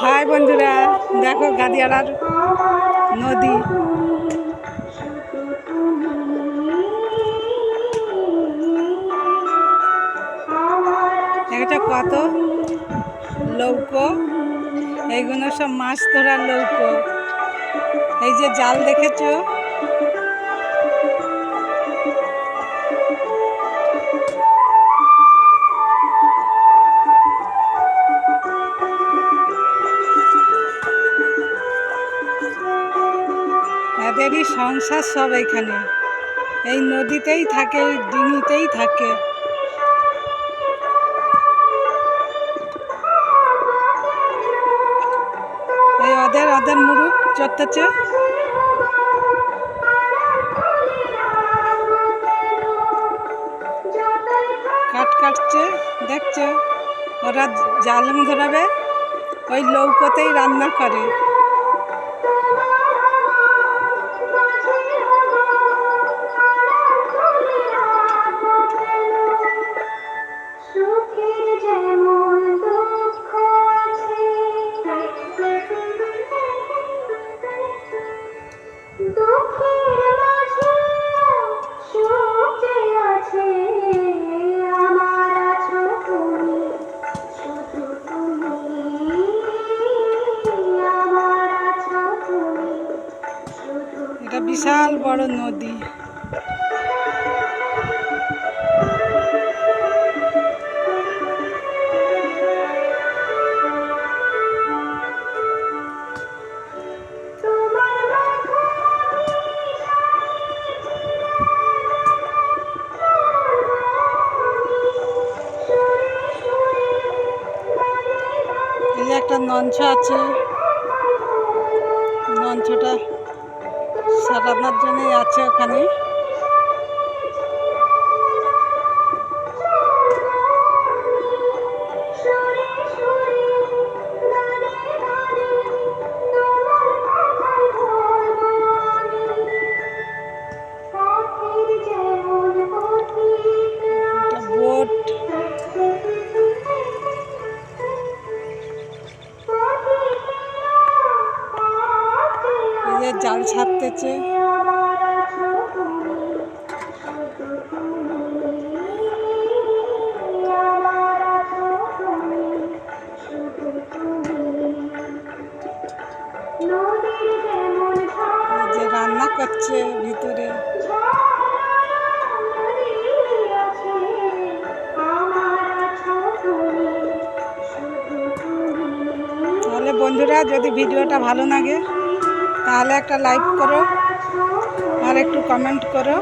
High বন্ধুরা, দেখো গাদিয়ালার নদী। দেখেছ কত নৌকো, এইগুলো সব মাছ ধরার নৌকো। এই যে জাল দেখেছো, এদেরই সংসার সব এখানে, এই নদীতেই থাকে, এই ডিঙিতেই থাকে। এই ওদের মুরুখ চড়তেছে, কাটছে দেখছো। ওরা জাল ধরাবে, ওই নৌকোতেই রান্না করে। এটা বিশাল বড় নদী। এই যে একটা লঞ্চ আছে, লঞ্চটা সারানোর জন্যই আছে ওখানে। বোট, এই যে জাল ছাড়তেছে। যে রান্না করছে ভিতরে, তাহলে বন্ধুরা যদি ভিডিওটা ভালো লাগে তাহলে একটা লাইক করো আর একটু কমেন্ট করো।